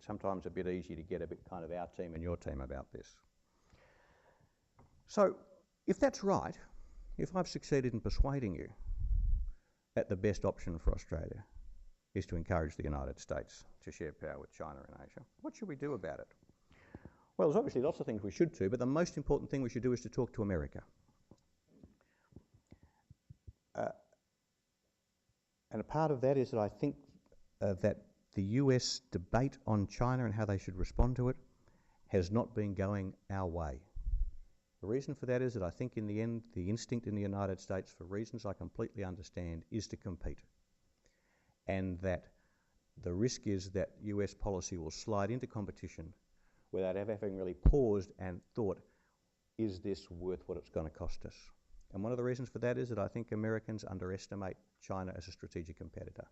sometimes a bit easy to get a bit kind of our team and your team about this. So if that's right, if I've succeeded in persuading you that the best option for Australia is to encourage the United States to share power with China in Asia, what should we do about it? Well, there's obviously lots of things we should do, but the most important thing we should do is to talk to America. And a part of that is that I think that the US debate on China and how they should respond to it has not been going our way. The reason for that is that I think in the end, the instinct in the United States, for reasons I completely understand, is to compete. And that the risk is that US policy will slide into competition without ever having really paused and thought, is this worth what it's going to cost us? And one of the reasons for that is that I think Americans underestimate China as a strategic competitor.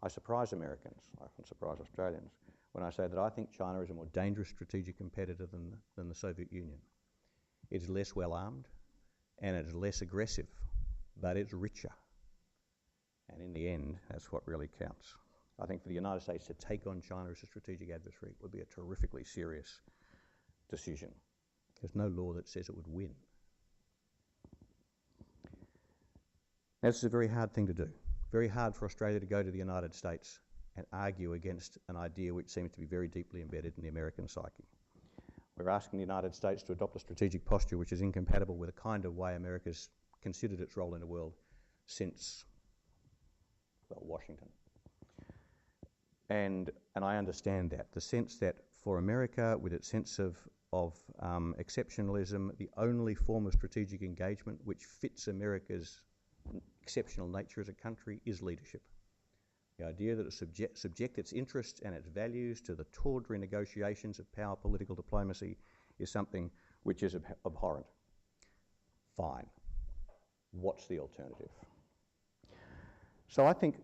I surprise Americans, I often surprise Australians, when I say that I think China is a more dangerous strategic competitor than the Soviet Union. It's less well armed and it's less aggressive, but it's richer. And in the end, that's what really counts. I think for the United States to take on China as a strategic adversary would be a terrifically serious decision. There's no law that says it would win. Now, this is a very hard thing to do. Very hard for Australia to go to the United States and argue against an idea which seems to be very deeply embedded in the American psyche. We're asking the United States to adopt a strategic posture which is incompatible with the kind of way America's considered its role in the world since, well, Washington. And I understand that. The sense that for America, with its sense of exceptionalism, the only form of strategic engagement which fits America's exceptional nature as a country is leadership. The idea that it subject its interests and its values to the tawdry negotiations of power political diplomacy is something which is abhorrent. Fine. What's the alternative? So I think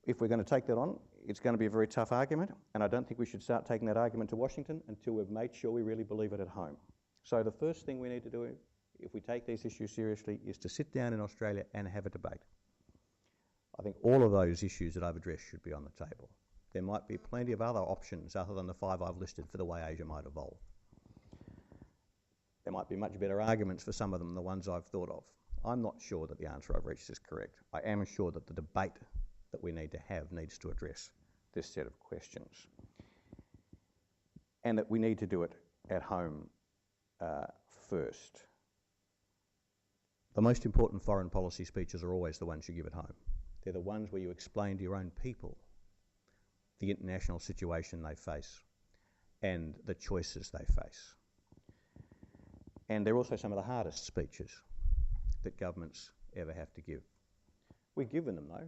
if we're going to take that on, it's going to be a very tough argument, and I don't think we should start taking that argument to Washington until we've made sure we really believe it at home. So the first thing we need to do, if we take these issues seriously, is to sit down in Australia and have a debate. I think all of those issues that I've addressed should be on the table. There might be plenty of other options other than the 5 I've listed for the way Asia might evolve. There might be much better arguments for some of them than the ones I've thought of. I'm not sure that the answer I've reached is correct. I am sure that the debate that we need to have needs to address this set of questions. And that we need to do it at home first. The most important foreign policy speeches are always the ones you give at home. They're the ones where you explain to your own people the international situation they face and the choices they face. And they're also some of the hardest speeches that governments ever have to give. We've given them, though.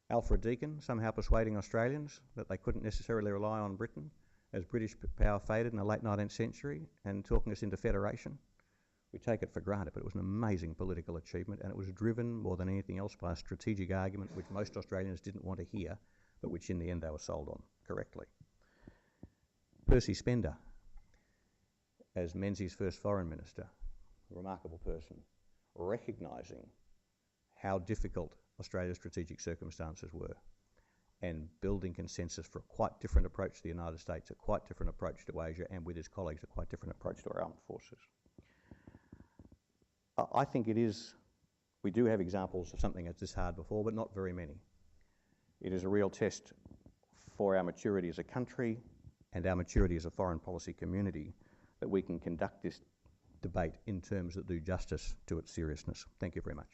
Alfred Deakin somehow persuading Australians that they couldn't necessarily rely on Britain as British power faded in the late 19th century and talking us into federation. We take it for granted, but it was an amazing political achievement, and it was driven more than anything else by a strategic argument which most Australians didn't want to hear, but which in the end they were sold on correctly. Percy Spender, as Menzies' first foreign minister, a remarkable person, recognising how difficult Australia's strategic circumstances were and building consensus for a quite different approach to the United States, a quite different approach to Asia, and with his colleagues a quite different approach to our armed forces. I think it is, we do have examples of something that's this hard before, but not very many. It is a real test for our maturity as a country and our maturity as a foreign policy community that we can conduct this debate in terms that do justice to its seriousness. Thank you very much.